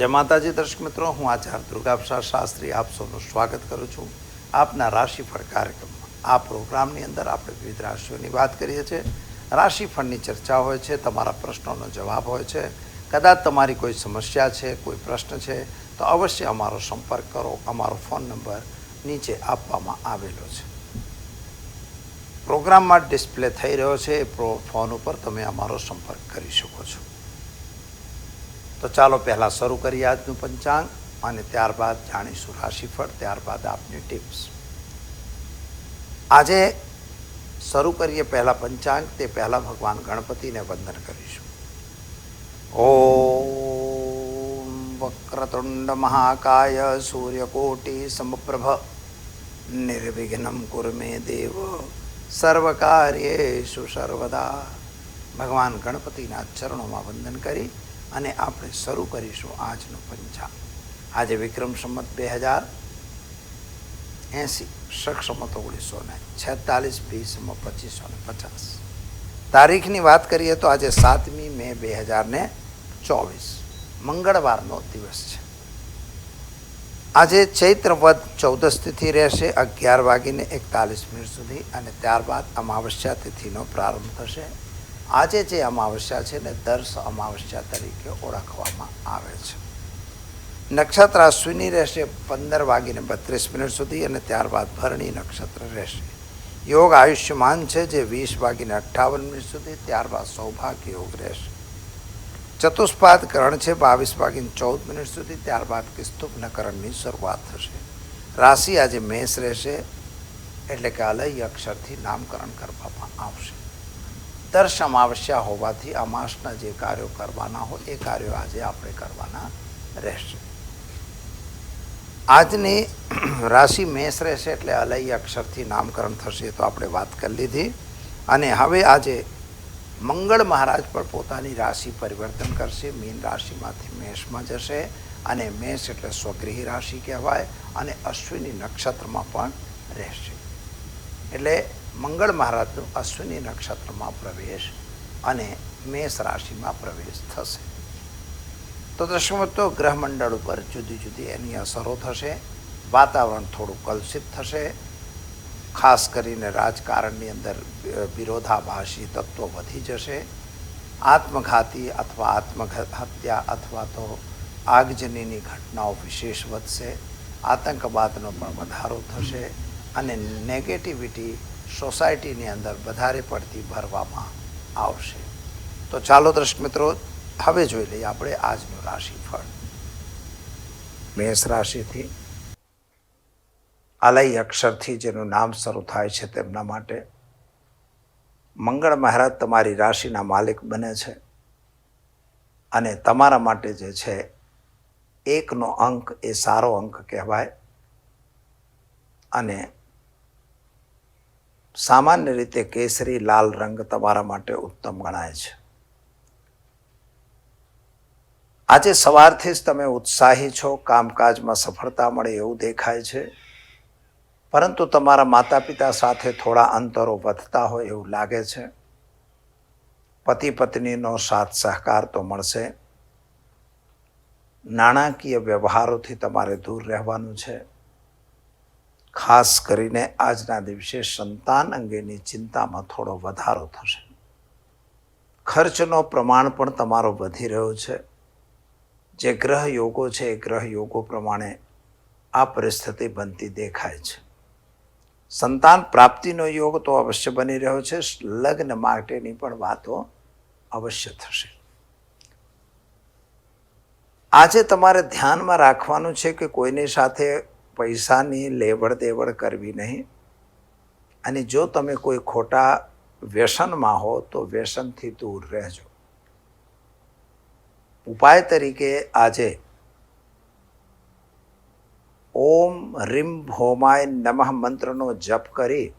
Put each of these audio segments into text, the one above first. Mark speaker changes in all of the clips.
Speaker 1: જય માતાજી દર્શક મિત્રો, હું આચાર્ય દુર્ગાપ્રસાદ શાસ્ત્રી આપ સૌનું સ્વાગત કરું છું આપના રાશિફળ કાર્યક્રમમાં. આ પ્રોગ્રામની અંદર આપણે વિવિધ રાશિઓની વાત કરીએ છીએ. રાશિફળની ચર્ચા હોય છે, તમારા પ્રશ્નોનો જવાબ હોય છે. કદાચ તમારી કોઈ સમસ્યા છે, કોઈ પ્રશ્ન છે તો અવશ્ય અમારો સંપર્ક કરો. અમારો ફોન નંબર નીચે આપવામાં આવેલો છે. પ્રોગ્રામમાં ડિસ્પ્લે થઈ રહ્યો છે એ ફોન ઉપર તમે અમારો સંપર્ક કરી શકો છો. તો ચાલો પહેલાં શરૂ કરીએ આજનું પંચાંગ અને ત્યારબાદ જાણીશું રાશિફળ, ત્યારબાદ આપની ટિપ્સ. આજે શરૂ કરીએ પહેલાં પંચાંગ તે પહેલાં ભગવાન ગણપતિને વંદન કરીશું. ઓમ વક્રતુંડ મહાકાય સૂર્યકોટિ સમપ્રભ નિર્વિઘ્નમ કુરુ મે દેવ સર્વકાર્યેષુ સર્વદા. ભગવાન ગણપતિના ચરણોમાં વંદન કરી અને આપણે શરૂ કરીશું આજનું પંચાંગ. આજે વિક્રમ સંમત 2080, શક સંમત 1946, બી સંમત 2550. તારીખની વાત કરીએ તો આજે 7મી મે 2024, મંગળવારનો દિવસ છે. આજે ચૈત્ર વદ 14 તિથિ રહેશે 11:41 સુધી અને ત્યારબાદ અમાવસ્યા તિથિનો પ્રારંભ થશે. આજે જે અમાવસ્યા છે ને દર્શ અમાવસ્યા તરીકે ઓળખવામાં આવે છે. નક્ષત્ર અશ્વિની રહેશે 15:32 સુધી અને ત્યારબાદ ભરણી નક્ષત્ર રહેશે. યોગ આયુષ્યમાન છે જે 20:58 સુધી, ત્યારબાદ સૌભાગ્ય યોગ રહેશે. ચતુષ્પાદ કરણ છે 22:14 સુધી, ત્યારબાદ કિસ્તુભ કરણની શરૂઆત થશે. રાશિ આજે મેષ રહેશે, એટલે કે અલય અક્ષરથી નામકરણ કરવામાં આવશે. દર્શ અમાવસ્યા હોવાથી અમાસના જે કાર્યો કરવાના હોય એ કાર્યો આજે આપણે કરવાના રહેશે. આજની રાશિ મેષ રહેશે એટલે અલય અક્ષરથી નામકરણ થશે, તો આપણે વાત કરી લીધી. અને હવે આજે મંગળ મહારાજ પણ પોતાની રાશિ પરિવર્તન કરશે. મીન રાશિમાંથી મેષમાં જશે અને મેષ એટલે સ્વગૃહી રાશિ કહેવાય અને અશ્વિની નક્ષત્રમાં પણ રહેશે. એટલે મંગળ મહારાજનું અશ્વિની નક્ષત્રમાં પ્રવેશ અને મેષ રાશિમાં પ્રવેશ થશે. તો દર્શકો, ગ્રહમંડળ ઉપર જુદી જુદી એની અસરો થશે. વાતાવરણ થોડું કલુષિત થશે. ખાસ કરીને રાજકારણની અંદર વિરોધાભાસી તત્વો વધી જશે. આત્મઘાતી અથવા આત્મહત્યા અથવા તો આગજનીની ઘટનાઓ વિશેષ વધશે. આતંકવાદનો પણ વધારો થશે અને નેગેટિવિટી સોસાયટીની અંદર વધારે પડતી ભરવામાં આવશે. તો ચાલો દર્શક મિત્રો, હવે જોઈ લઈએ આપણે આજનું રાશિફળ. મેષ રાશિથી અલય અક્ષરથી જેનું નામ શરૂ થાય છે તેમના માટે મંગળ મહારાજ તમારી રાશિના માલિક બને છે અને તમારા માટે જે છે 1નો અંક એ સારો અંક કહેવાય અને સામાન્ય રીતે કેસરી લાલ રંગ તમારા માટે ઉત્તમ ગણાય છે. આજે સવારથી જ તમે ઉત્સાહી છો, કામકાજમાં સફળતા મળે એવું દેખાય છે, પરંતુ તમારા માતા પિતા સાથે થોડા અંતરો વધતા હોય એવું લાગે છે. પતિ પત્નીનો સાથ સહકાર તો મળશે. નાણાકીય વ્યવહારોથી તમારે દૂર રહેવાનું છે. ખાસ કરીને આજના દિવસે સંતાન અંગેની ચિંતામાં થોડો વધારો થશે. ખર્ચનો પ્રમાણ પણ તમારો વધી રહ્યો છે. જે ગ્રહ યોગો છે એ ગ્રહ યોગો પ્રમાણે આ પરિસ્થિતિ બનતી દેખાય છે. સંતાન પ્રાપ્તિનો યોગ તો અવશ્ય બની રહ્યો છે. લગ્ન માટેની પણ વાતો અવશ્ય થશે. આજે તમારે ધ્યાનમાં રાખવાનું છે કે કોઈની સાથે પૈસાની લેવડ દેવડ કરવી નહીં અને જો તમે કોઈ ખોટા વ્યસનમાં હો તો વ્યસનથી દૂર રહેજો. ઉપાય તરીકે આજે ઓમ રીમ ભૌમાય નમઃ મંત્રનો જપ કરી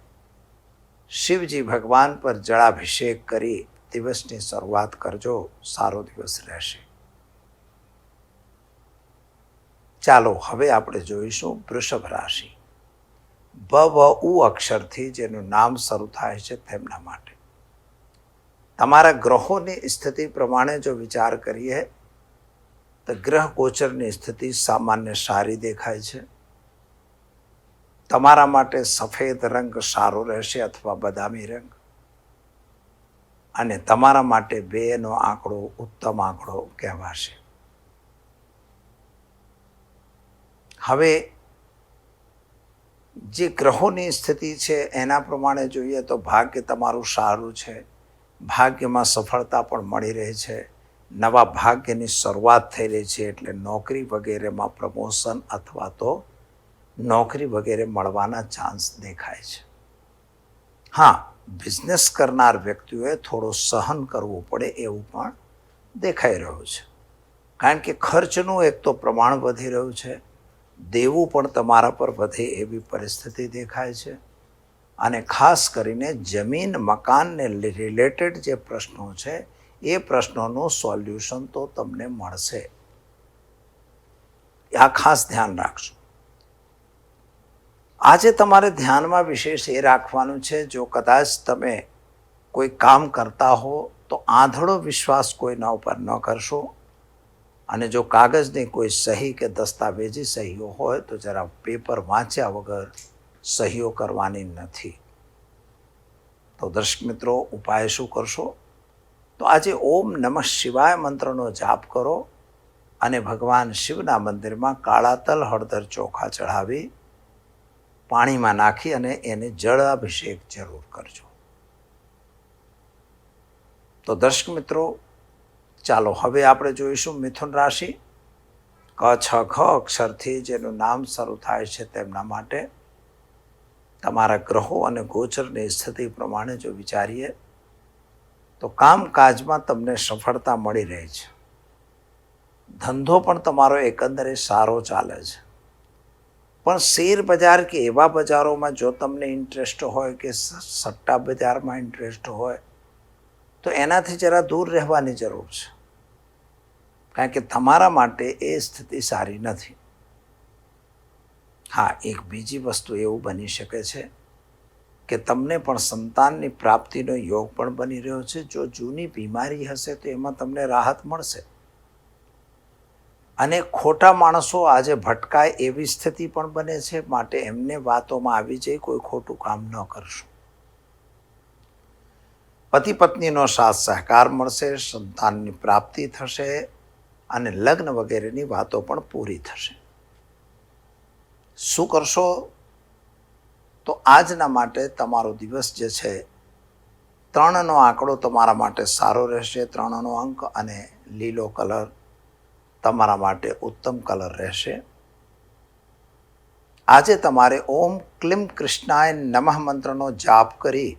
Speaker 1: શિવજી ભગવાન પર જળાભિષેક કરી દિવસની શરૂઆત કરજો. સારો દિવસ રહેશે. ચાલો હવે આપણે જોઈશું વૃષભ રાશિ. ભ ઉ અક્ષરથી જેનું નામ શરૂ થાય છે તેમના માટે તમારા ગ્રહોની સ્થિતિ પ્રમાણે જો વિચાર કરીએ તો ગ્રહ ગોચરની સ્થિતિ સામાન્ય સારી દેખાય છે. તમારા માટે સફેદ રંગ સારો રહેશે અથવા બદામી રંગ. અને તમારા માટે 2નો આંકડો ઉત્તમ આંકડો કહેવાશે. હવે જે ગ્રહોની સ્થિતિ છે એના પ્રમાણે જોઈએ તો ભાગ્ય તમારું સારું છે. ભાગ્યમાં સફળતા પણ મળી રહે છે. નવા ભાગ્યની શરૂઆત થઈ રહી છે, એટલે નોકરી વગેરેમાં પ્રમોશન અથવા તો નોકરી વગેરે મળવાના ચાન્સ દેખાય છે. હા, બિઝનેસ કરનાર વ્યક્તિઓએ થોડો સહન કરવું પડે એવું પણ દેખાઈ રહ્યું છે, કારણ કે ખર્ચનું એક તો પ્રમાણ વધી રહ્યું છે, દેવું પણ તમારા પર વધે એવી પરિસ્થિતિ દેખાય છે. અને ખાસ કરીને જમીન મકાનને રિલેટેડ જે પ્રશ્નો છે એ પ્રશ્નોનું સોલ્યુશન તો તમને મળશે. આ ખાસ ધ્યાન રાખજો. આજે તમારે ધ્યાનમાં વિશેષ એ રાખવાનું છે, જો કદાચ તમે કોઈ કામ કરતા હો તો આંધળો વિશ્વાસ કોઈના ઉપર ન કરશો. અને જો કાગળની કોઈ સહી કે દસ્તાવેજી સહીઓ હોય તો જરા પેપર વાંચ્યા વગર સહીઓ કરવાની નથી. તો દર્શક મિત્રો, ઉપાય શું કરશો? તો આજે ઓમ નમઃ શિવાય મંત્રનો જાપ કરો અને ભગવાન શિવના મંદિરમાં કાળા તલ હળદર ચોખા ચઢાવી પાણીમાં નાખી અને એને જળ અભિષેક જરૂર કરજો. તો દર્શક મિત્રો, ચાલો હવે આપણે જોઈશું મિથુન રાશિ. ક છ ખ અક્ષરથી જેનું નામ શરૂ થાય છે તેમના માટે તમારા ગ્રહો અને ગોચરની સ્થિતિ પ્રમાણે જો વિચારીએ તો કામકાજમાં તમને સફળતા મળી રહે છે. ધંધો પણ તમારો એકંદરે સારો ચાલે છે. પણ શેર બજાર કે એવા બજારોમાં જો તમને ઇન્ટરેસ્ટ હોય કે સટ્ટા બજારમાં ઇન્ટરેસ્ટ હોય તો એનાથી જરા દૂર રહેવાની જરૂર છે, કારણ કે તમારા માટે એ સ્થિતિ સારી નથી. હા, એક બીજી વસ્તુ એવું બની શકે છે કે તમને પણ સંતાનની પ્રાપ્તિનો યોગ પણ બની રહ્યો છે. જો જૂની બીમારી હશે તો એમાં તમને રાહત મળશે. અને ખોટા માણસો આજે ભટકાય એવી સ્થિતિ પણ બને છે, માટે એમને વાતોમાં આવી જઈ કોઈ ખોટું કામ ન કરશો. પતિ પત્નીનો સાથ સહકાર મળશે, સંતાનની પ્રાપ્તિ થશે અને લગ્ન વગેરેની વાતો પણ પૂરી થશે. શું કરશો? તો આજના માટે તમારો દિવસ જે છે 3નો આંકડો તમારા માટે સારો રહેશે. 3નો અંક અને લીલો કલર તમારા માટે ઉત્તમ કલર રહેશે. આજે તમારે ઓમ ક્લીમ કૃષ્ણાય નમઃ મંત્રનો જાપ કરી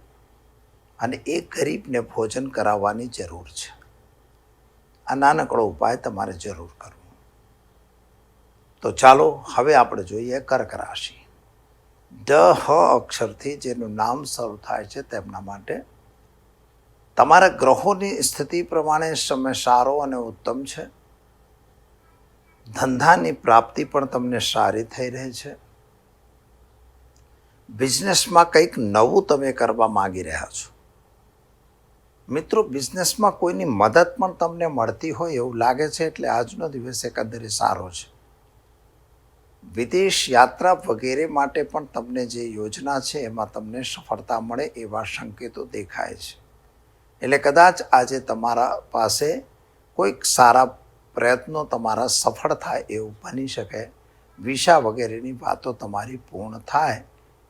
Speaker 1: અને એક ગરીબને ભોજન કરાવવાની જરૂર છે. આ નાનકડો ઉપાય તમારે જરૂર કરવો. તો ચાલો હવે આપણે જોઈએ કર્ક રાશિ. ડ હ અક્ષરથી જેનું નામ શરૂ થાય છે તેમના માટે તમારા ગ્રહોની સ્થિતિ પ્રમાણે સમય સારો અને ઉત્તમ છે. ધંધાની પ્રાપ્તિ પણ તમને સારી થઈ રહી છે. બિઝનેસમાં કંઈક નવું તમે કરવા માંગી રહ્યા છો. મિત્રો, બિઝનેસમાં કોઈની મદદ પણ તમને મળતી હોય એવું લાગે છે, એટલે આજનો દિવસ એકંદરે સારો છે. વિદેશ યાત્રા વગેરે માટે પણ તમને જે યોજના છે એમાં તમને સફળતા મળે એવા સંકેતો દેખાય છે. એટલે કદાચ આજે તમારા પાસે કોઈક સારા પ્રયત્નો તમારા સફળ થાય એવું બની શકે. વિસા વગેરેની વાતો તમારી પૂર્ણ થાય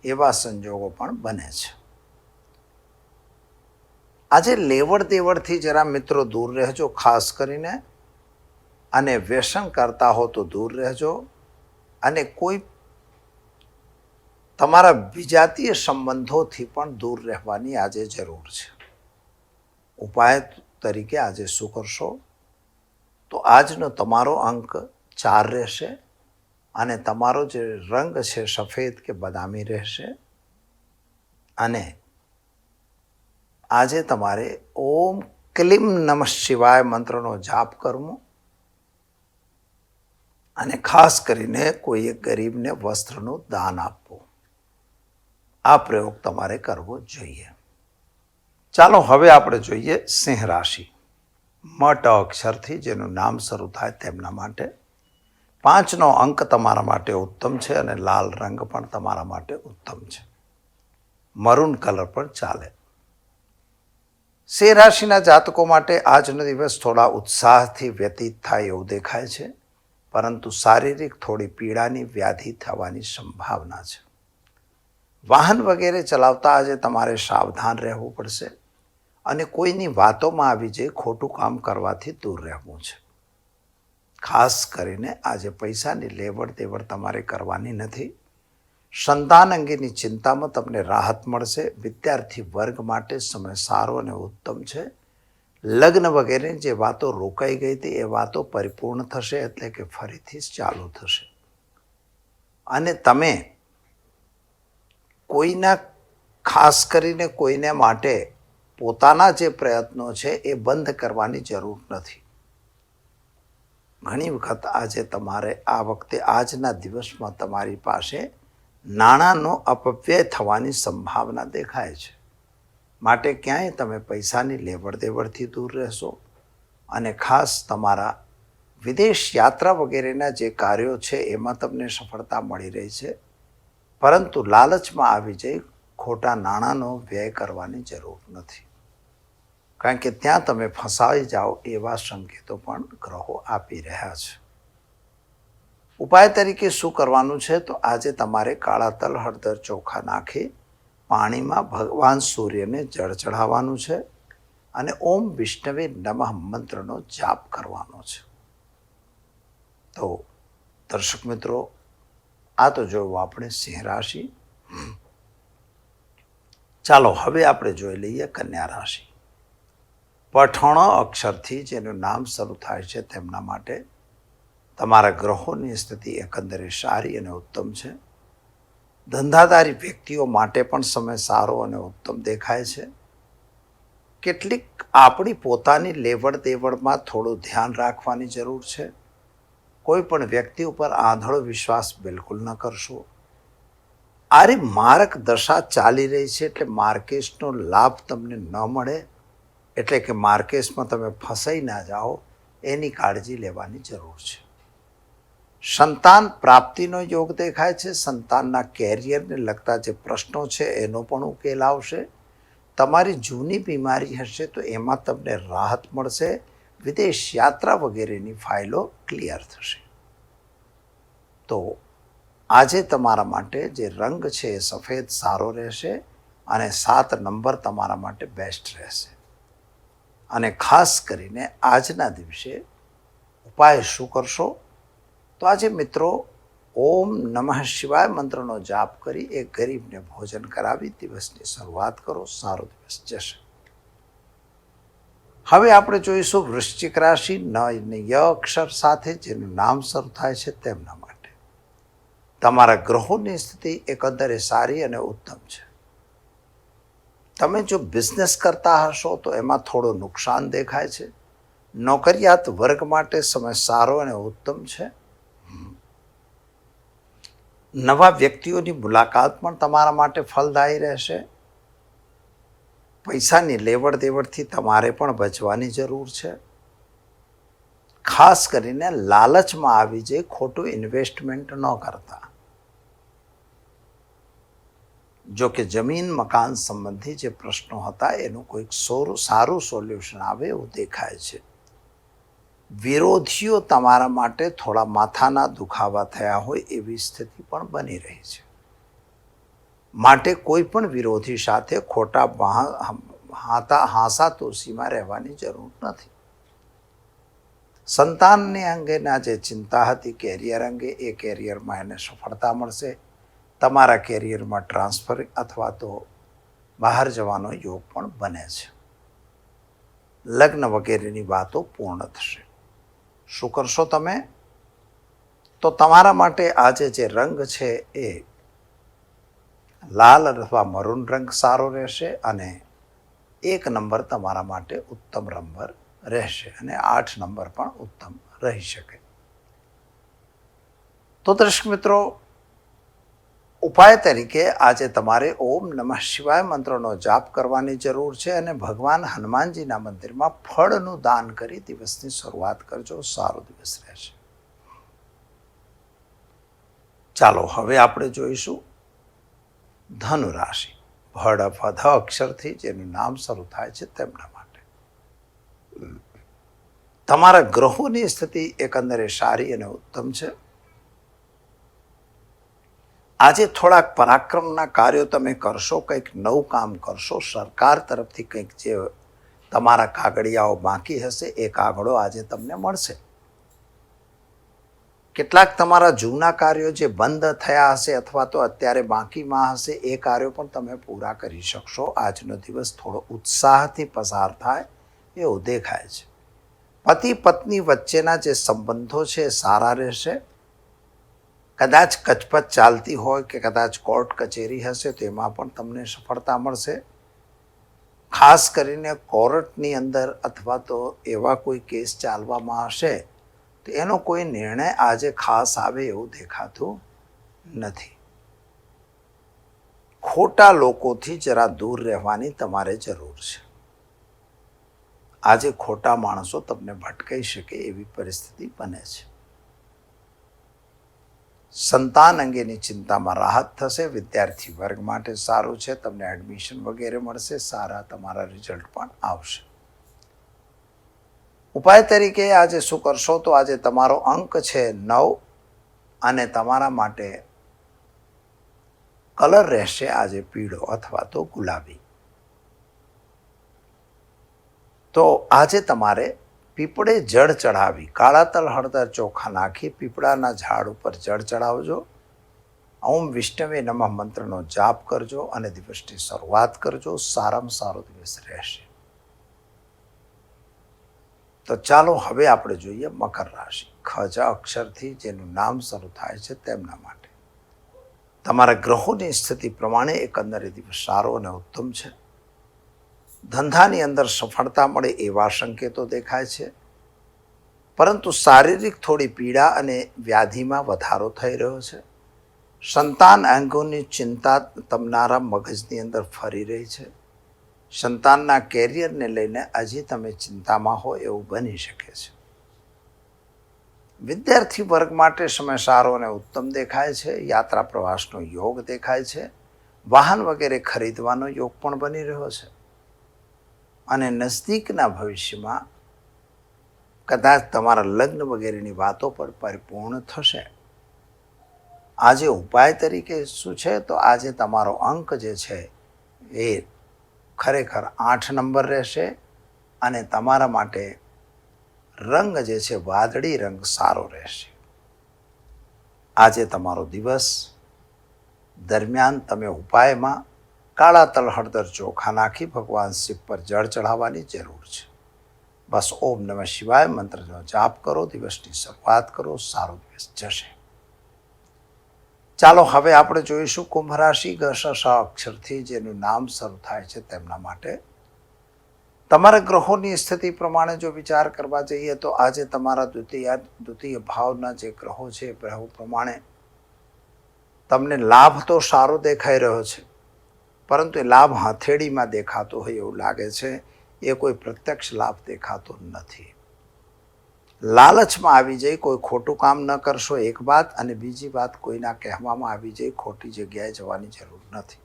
Speaker 1: એવા સંજોગો પણ બને છે. આજે લેવડ દેવડથી જરા મિત્રો દૂર રહેજો ખાસ કરીને, અને વ્યસન કરતા હો તો દૂર રહેજો. અને કોઈ તમારા વિજાતીય સંબંધોથી પણ દૂર રહેવાની આજે જરૂર છે. ઉપાય તરીકે આજે શું કરશો? તો આજનો તમારો અંક 4 રહેશે અને તમારો જે રંગ છે સફેદ કે બદામી રહેશે. અને આજે તમારે ઓમ ક્લીમ નમઃ શિવાય મંત્રનો જાપ કરવો અને ખાસ કરીને કોઈ એક ગરીબને વસ્ત્રનું દાન આપવું. આ પ્રયોગ તમારે કરવો જોઈએ. ચાલો હવે આપણે જોઈએ સિંહ રાશિ. મટ અક્ષરથી જેનું નામ શરૂ થાય તેમના માટે 5નો અંક તમારા માટે ઉત્તમ છે અને લાલ રંગ પણ તમારા માટે ઉત્તમ છે. મરૂન કલર પણ ચાલે. સિંહ રાશિના જાતકો માટે આજનો દિવસ થોડા ઉત્સાહથી વ્યતીત થાય એવું દેખાય છે, પરંતુ શારીરિક થોડી પીડાની વ્યાધિ થવાની સંભાવના છે. વાહન વગેરે ચલાવતા આજે તમારે સાવધાન રહેવું પડશે અને કોઈની વાતોમાં આવી જઈ ખોટું કામ કરવાથી દૂર રહેવું છે. ખાસ કરીને આજે પૈસાની લેવડ દેવડ તમારે કરવાની નથી. સંતાન અંગેની ચિંતામાં તમને રાહત મળશે. વિદ્યાર્થી વર્ગ માટે સમય સારો અને ઉત્તમ છે. લગ્ન વગેરે જે વાતો રોકાઈ ગઈ હતી એ વાતો પરિપૂર્ણ થશે, એટલે કે ફરીથી ચાલુ થશે. અને તમે કોઈના ખાસ કરીને કોઈને માટે પોતાના જે પ્રયત્નો છે એ બંધ કરવાની જરૂર નથી. ઘણી વખત આજે તમારે આ વખતે આજના દિવસમાં તમારી પાસે નાણાંનો અપવ્યય થવાની સંભાવના દેખાય છે. માટે ક્યાંય તમે પૈસાની લેવડ દેવડથી દૂર રહેશો અને ખાસ તમારા વિદેશ યાત્રા વગેરેના જે કાર્યો છે એમાં તમને સફળતા મળી રહી છે, પરંતુ લાલચમાં આવી જઈ ખોટા નાણાંનો વ્યય કરવાની જરૂર નથી, કારણ કે ત્યાં તમે ફસાઈ જાઓ એવા સંકેતો પણ ગ્રહો આપી રહ્યા છે. ઉપાય તરીકે શું કરવાનું છે? તો આજે તમારે કાળા તલ, હળદર, ચોખા નાખી પાણીમાં ભગવાન સૂર્યને જળ ચઢાવવાનું છે અને ઓમ વિષ્ણવે નમઃ મંત્રનો જાપ કરવાનો છે. તો દર્શક મિત્રો, આ તો જોયું આપણે સિંહ રાશિ. ચાલો હવે આપણે જોઈ લઈએ કન્યા રાશિ. પઠણ અક્ષરથી જેનું નામ શરૂ થાય છે તેમના માટે તમારા ગ્રહોની સ્થિતિ એકંદરે સારી અને ઉત્તમ છે. ધંધાદારી વ્યક્તિઓ માટે પણ સમય સારો અને ઉત્તમ દેખાય છે. કેટલીક આપણી પોતાની લેવડ દેવડમાં થોડું ધ્યાન રાખવાની જરૂર છે. કોઈ પણ વ્યક્તિ ઉપર આંધળો વિશ્વાસ બિલકુલ ન કરશો. આરે માર્ગ દશા ચાલી રહી છે એટલે માર્કેશનો લાભ તમને ન મળે, એટલે કે માર્કેશમાં તમે ફસાઈ ના જાઓ એની કાળજી લેવાની જરૂર છે. સંતાન પ્રાપ્તિનો યોગ દેખાય છે. સંતાનના કેરિયરને લગતા જે પ્રશ્નો છે એનો પણ ઉકેલ આવશે. તમારી જૂની બીમારી હશે તો એમાં તમને રાહત મળશે. વિદેશ યાત્રા વગેરેની ફાઇલો ક્લિયર થશે. તો આજે તમારા માટે જે રંગ છે એ સફેદ સારો રહેશે અને 7 નંબર તમારા માટે બેસ્ટ રહેશે. અને ખાસ કરીને આજના દિવસે ઉપાય શું કરશો? તો આજે મિત્રો ઓમ નમઃ શિવાય મંત્રનો જાપ કરી એક ગરીબને ભોજન કરાવી દિવસની શરૂઆત કરો. સારો દિવસ જશે. હવે આપણે જોઈશું વૃશ્ચિક રાશિ. ય અક્ષર સાથે જેનું નામ શરૂ થાય છે તેમના માટે તમારા ગ્રહોની સ્થિતિ એકંદરે સારી અને ઉત્તમ છે. તમે જો બિઝનેસ કરતા હશો તો એમાં થોડું નુકસાન દેખાય છે. નોકરિયાત વર્ગ માટે સમય સારો અને ઉત્તમ છે. નવા વ્યક્તિઓની મુલાકાત પણ તમારા માટે ફલદાયી રહેશે. પૈસાની લેવડ દેવડથી તમારે પણ બચવાની જરૂર છે. ખાસ કરીને લાલચમાં આવી જઈ ખોટું ઇન્વેસ્ટમેન્ટ ન કરતા. જો કે જમીન મકાન સંબંધી જે પ્રશ્નો હતા એનું કોઈક સારું સોલ્યુશન આવે એવું દેખાય છે. વિરોધીઓ તમારા માટે થોડા માથાના દુખાવા થયા હોય એવી સ્થિતિ પણ બની રહી છે. માટે કોઈ પણ વિરોધી સાથે ખોટા હાસાતોષીમાં રહેવાની જરૂર નથી. સંતાનને અંગેના જે ચિંતા હતી કેરિયર અંગે, એ કેરિયરમાં એને સફળતા મળશે. તમારા કેરિયરમાં ટ્રાન્સફર અથવા તો બહાર જવાનો યોગ પણ બને છે. લગ્ન વગેરેની વાતો પૂર્ણ થશે. શું કરશો તમે? તો તમારા માટે આજે જે રંગ છે એ લાલ અથવા મરૂન રંગ સારો રહેશે અને 1 નંબર તમારા માટે ઉત્તમ નંબર રહેશે અને 8 નંબર પણ ઉત્તમ રહી શકે. તો દર્શક મિત્રો, ઉપાય તરીકે આજે તમારે ઓમ નમઃ શિવાય મંત્રનો જાપ કરવાની જરૂર છે અને ભગવાન હનુમાનજીના મંદિરમાં ફળનું દાન કરી દિવસની શરૂઆત કરજો. સારો દિવસ રહેશે. ચાલો હવે આપણે જોઈશું ધનુ રાશિ. ભડ ફધ અક્ષરથી જેનું નામ શરૂ થાય છે તેમના માટે તમારા ગ્રહોની સ્થિતિ એકંદરે સારી અને ઉત્તમ છે. આજે થોડાક પરાક્રમના કાર્યો તમે કરશો, કંઈક નવું કામ કરશો. સરકાર તરફથી કંઈક જે તમારા કાગળિયાઓ બાકી હશે એ કાગળો આજે તમને મળશે. કેટલાક તમારા જૂના કાર્યો જે બંધ થયા હશે અથવા તો અત્યારે બાકીમાં હશે એ કાર્યો પણ તમે પૂરા કરી શકશો. આજનો દિવસ થોડો ઉત્સાહથી પસાર થાય એવું દેખાય છે. પતિ પત્ની વચ્ચેના જે સંબંધો છે એ સારા રહેશે. કદાચ કચપચ ચાલતી હોય કે કદાચ કોર્ટ કચેરી હશે તો એમાં પણ તમને સફળતા મળશે. ખાસ કરીને કોર્ટની અંદર અથવા તો એવા કોઈ કેસ ચાલવામાં હશે તો એનો કોઈ નિર્ણય આજે ખાસ આવે એવું દેખાતું નથી. ખોટા લોકોથી જરા દૂર રહેવાની તમારે જરૂર છે. આજે ખોટા માણસો તમને ભટકાઈ શકે એવી પરિસ્થિતિ બને છે. સંતાન અંગેની ચિંતામાં રાહત થશે. વિદ્યાર્થી વર્ગ માટે સારું છે. તમને એડમિશન વગેરે મળશે. સારા તમારા રિઝલ્ટ પણ આવશે. ઉપાય તરીકે આજે શું કરશો તો આજે તમારો અંક છે 9 અને તમારા માટે કલર રહેશે આજે પીળો અથવા તો ગુલાબી. તો આજે તમારે પીપળે જળ ચડાવી કાળા તલ હળદર ચોખા નાખી પીપળાના ઝાડ ઉપર જળ ચડાવજો. ઓમ વિષ્ણવે નમઃ મંત્રનો જાપ કરજો અને દિવસની શરૂઆત કરજો. સારામાં સારો દિવસ રહેશે. તો ચાલો હવે આપણે જોઈએ મકર રાશિ. ખજ અક્ષરથી જેનું નામ શરૂ થાય છે તેમના માટે તમારા ગ્રહોની સ્થિતિ પ્રમાણે એકંદરે દિવસ સારો અને ઉત્તમ છે. ધંધાની અંદર સફળતા મળે એવા સંકેતો દેખાય છે. પરંતુ શારીરિક થોડી પીડા અને વ્યાધિમાં વધારો થઈ રહ્યો છે. સંતાન અંગોની ચિંતા તમારા મગજની અંદર ફરી રહી છે. સંતાનના કેરિયરને લઈને હજી તમે ચિંતામાં હો એવું બની શકે છે. વિદ્યાર્થી વર્ગ માટે સમય સારો અને ઉત્તમ દેખાય છે. યાત્રા પ્રવાસનો યોગ દેખાય છે. વાહન વગેરે ખરીદવાનો યોગ પણ બની રહ્યો છે. અને નજદીકના ભવિષ્યમાં કદાચ તમારા લગ્ન વગેરેની વાતો પર પરિપૂર્ણ થશે. આજે ઉપાય તરીકે શું છે તો આજે તમારો અંક જે છે એ ખરેખર 8 નંબર રહેશે અને તમારા માટે રંગ જે છે વાદળી રંગ સારો રહેશે. આજે તમારો દિવસ દરમિયાન તમે ઉપાયમાં કાળા તલ હળદર ચોખા નાખી ભગવાન શિવ પર જળ ચઢાવવાની જરૂર છે. બસ ઓમ નમઃ શિવાય મંત્રનો જાપ કરો. દિવસની શરૂઆત કરો. સારો દિવસ જશે. ચાલો હવે આપણે જોઈશું કુંભ રાશિ. ગ અક્ષરથી જેનું નામ શરૂ થાય છે તેમના માટે તમારા ગ્રહોની સ્થિતિ પ્રમાણે જો વિચાર કરવા જઈએ તો આજે તમારા દ્વિતીય ભાવના જે ગ્રહો છે ગ્રહો પ્રમાણે તમને લાભ તો સારો દેખાઈ રહ્યો છે. પરંતુ એ લાભ હથેળીમાં દેખાતો હોય એવું લાગે છે. એ કોઈ પ્રત્યક્ષ લાભ દેખાતો નથી. લાલચમાં આવી જઈ કોઈ ખોટું કામ ન કરશો એક વાત, અને બીજી વાત કોઈના કહેવામાં આવી જઈ ખોટી જગ્યાએ જવાની જરૂર નથી.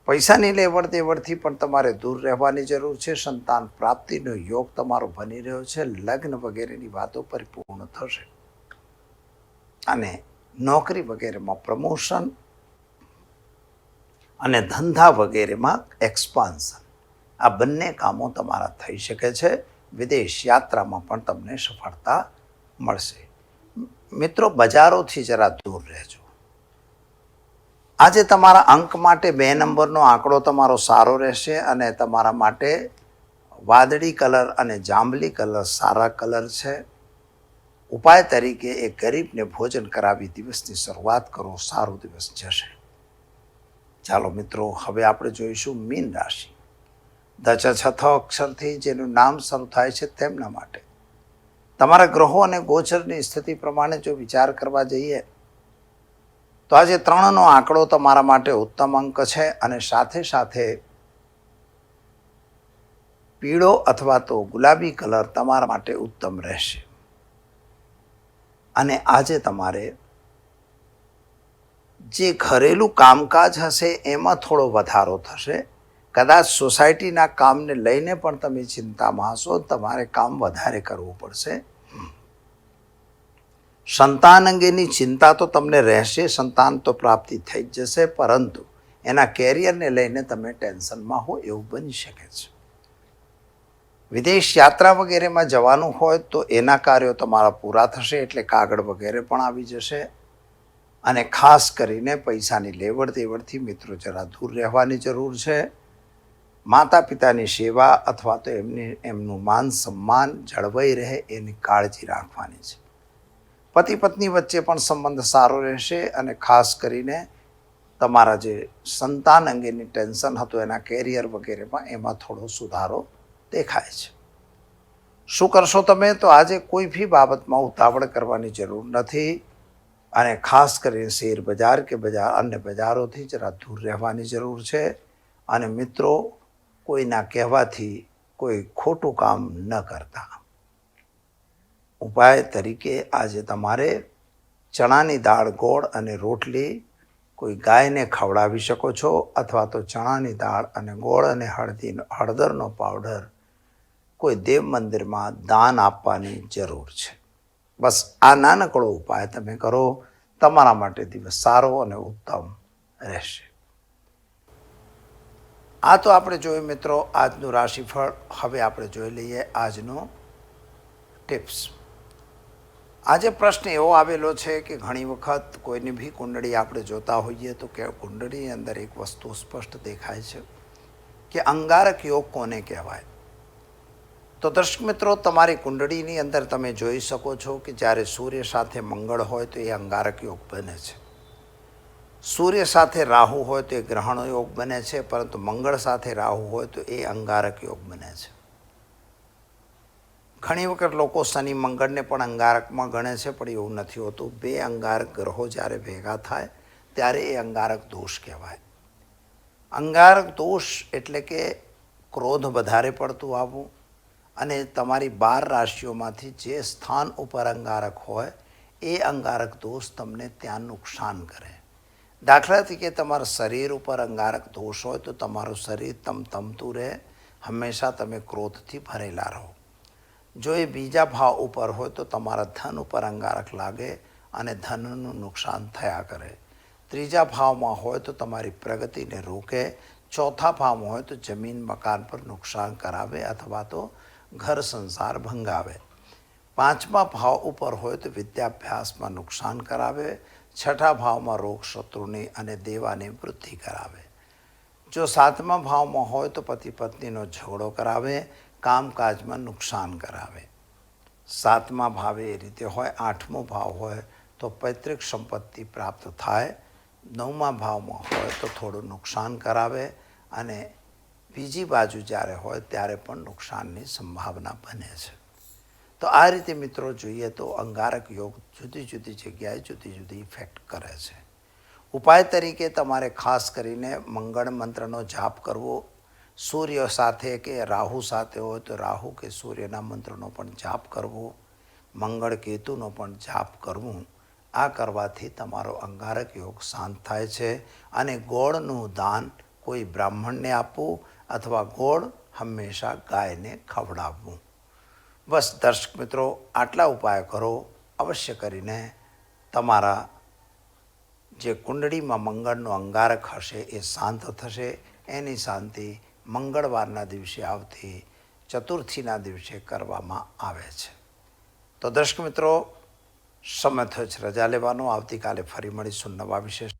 Speaker 1: પૈસાની લેવડ દેવડથી પણ તમારે દૂર રહેવાની જરૂર છે. સંતાન પ્રાપ્તિનો યોગ તમારો બની રહ્યો છે. લગ્ન વગેરેની વાતો પરિપૂર્ણ થશે અને નોકરી વગેરેમાં પ્રમોશન અને ધંધા વગેરેમાં એક્સપાન્શન આ બંને કામો તમારા થઈ શકે છે. વિદેશ યાત્રામાં પણ તમને સફળતા મળશે. મિત્રો, બજારોથી જરા દૂર રહેજો. આજે તમારા અંક માટે 2 નંબરનો આંકડો તમારો સારો રહેશે અને તમારા માટે વાદળી કલર અને જાંબલી કલર સારા કલર છે. ઉપાય તરીકે એક ગરીબને ભોજન કરાવી દિવસની શરૂઆત કરો. સારો દિવસ જશે. ચાલો મિત્રો, હવે આપણે જોઈશું મીન રાશિ. છઠ્ઠ અક્ષરથી જેનું નામ શરૂ થાય છે તેમના માટે તમારા ગ્રહો અને ગોચરની સ્થિતિ પ્રમાણે જો વિચાર કરવા જઈએ તો આજે 3નો આંકડો તમારા માટે ઉત્તમ અંક છે અને સાથે સાથે પીળો અથવા તો ગુલાબી કલર તમારા માટે ઉત્તમ રહેશે. અને આજે તમારે જે ઘરેલું કામકાજ હશે એમાં થોડો વધારો થશે. કદાચ સોસાયટીના કામને લઈને પણ તમે ચિંતામાં હશો, તમારે કામ વધારે કરવું પડશે. સંતાન અંગેની ચિંતા તો તમને રહેશે, સંતાન તો પ્રાપ્તિ થઈ જ જશે, પરંતુ એના કેરિયરને લઈને તમે ટેન્શનમાં હો એવું બની શકે છે. વિદેશ યાત્રા વગેરેમાં જવાનું હોય તો એના કાર્યો તમારા પૂરા થશે, એટલે કાગળ વગેરે પણ આવી જશે. અને ખાસ કરીને પૈસાની લેવડ દેવડથી મિત્રો જરા દૂર રહેવાની જરૂર છે. માતા પિતાની સેવા અથવા તો એમનું માન સન્માન જળવાઈ રહે એની કાળજી રાખવાની છે. પતિ પત્ની વચ્ચે પણ સંબંધ સારો રહેશે અને ખાસ કરીને તમારા જે સંતાન અંગેની ટેન્શન હતું એના કેરિયર વગેરેમાં એમાં થોડો સુધારો દેખાય છે. શું કરશો તમે? તો આજે કોઈ બી બાબતમાં ઉતાવળ કરવાની જરૂર નથી અને ખાસ કરીને શેર બજાર કે અન્ય બજારોથી જરા દૂર રહેવાની જરૂર છે. અને મિત્રો, કોઈના કહેવાથી કોઈ ખોટું કામ ન કરતા. ઉપાય તરીકે આજે તમારે ચણાની દાળ, ગોળ અને રોટલી કોઈ ગાયને ખવડાવી શકો છો, અથવા તો ચણાની દાળ અને ગોળ અને હળદરનો પાવડર કોઈ દેવ મંદિરમાં દાન આપવાની જરૂર છે. બસ આ નાનકડો ઉપાય તમે કરો, તમારા માટે દિવસ સારો અને ઉત્તમ રહેશે. આ તો આપણે જોયું મિત્રો આજનું રાશિફળ. હવે આપણે જોઈ લઈએ આજનો ટિપ્સ. આજે પ્રશ્ન એવો આવેલો છે કે ઘણી વખત કોઈની બી કુંડળી આપણે જોતા હોઈએ તો કે કુંડળીની અંદર એક વસ્તુ સ્પષ્ટ દેખાય છે કે અંગારક યોગ કોને કહેવાય. તો દર્શક મિત્રો, તમારી કુંડળીની અંદર તમે જોઈ શકો છો કે જ્યારે સૂર્ય સાથે મંગળ હોય તો એ અંગારક યોગ બને છે. સૂર્ય સાથે રાહુ હોય તો એ ગ્રહણ યોગ બને છે, પરંતુ મંગળ સાથે રાહુ હોય તો એ અંગારક યોગ બને છે. ઘણી વખત લોકો શનિ મંગળને પણ અંગારકમાં ગણે છે, પણ એવું નથી હોતું. 2 અંગારક ગ્રહો જ્યારે ભેગા થાય ત્યારે એ અંગારક દોષ કહેવાય. અંગારક દોષ એટલે કે ક્રોધ વધારે પડતું આવવું અને તમારી 12 રાશિઓમાંથી જે સ્થાન ઉપર અંગારક હોય એ અંગારક દોષ તમને ત્યાં નુકસાન કરે. દાખલા તરીકે તમારા શરીર ઉપર અંગારક દોષ હોય તો તમારું શરીર તમતમતું રહે, હંમેશા તમે ક્રોધથી ભરેલા રહો. જો એ બીજા ભાવ ઉપર હોય તો તમારા ધન ઉપર અંગારક લાગે અને ધનનું નુકસાન થયા કરે. ત્રીજા ભાવમાં હોય તો તમારી પ્રગતિને રોકે. ચોથા ભાવમાં હોય તો જમીન મકાન પર નુકસાન કરાવે અથવા તો ઘર સંસાર ભંગાવે. 5મા ભાવ ઉપર હોય તો વિદ્યાભ્યાસમાં નુકસાન કરાવે. 6ઠા ભાવમાં રોગ, શત્રુની અને દેવાની વૃદ્ધિ કરાવે. જો 7મા ભાવમાં હોય તો પતિ પત્નીનો ઝઘડો કરાવે, કામકાજમાં નુકસાન કરાવે. 7મા ભાવે એ રીતે હોય. 8મો ભાવ હોય તો પૈતૃક સંપત્તિ પ્રાપ્ત થાય. 9મા ભાવમાં હોય તો થોડું નુકસાન કરાવે અને બીજી બાજુ જ્યારે હોય ત્યારે પણ નુકસાનની સંભાવના બને છે. તો આ રીતે મિત્રો જોઈએ તો અંગારક યોગ જુદી જુદી જગ્યાએ જુદી જુદી ઇફેક્ટ કરે છે. ઉપાય તરીકે તમારે ખાસ કરીને મંગળ મંત્રનો જાપ કરવો. સૂર્ય સાથે કે રાહુ સાથે હોય તો રાહુ કે સૂર્યના મંત્રનો પણ જાપ કરવો. મંગળ કેતુનો પણ જાપ કરવું. આ કરવાથી તમારો અંગારક યોગ શાંત થાય છે. અને ગોળનું દાન કોઈ બ્રાહ્મણને આપવું અથવા ગોળ હંમેશા ગાયને ખવડાવવું. બસ દર્શક મિત્રો, આટલા ઉપાય કરો. અવશ્ય કરીને તમારા જે કુંડળીમાં મંગળનો અંગારક હશે એ શાંત થશે. એની શાંતિ મંગળવારના દિવસે આવતી ચતુર્થીના દિવસે કરવામાં આવે છે. તો દર્શક મિત્રો, સમય થયો છે રજા લેવાનો. આવતીકાલે ફરી મળીશું નવા વિશેષ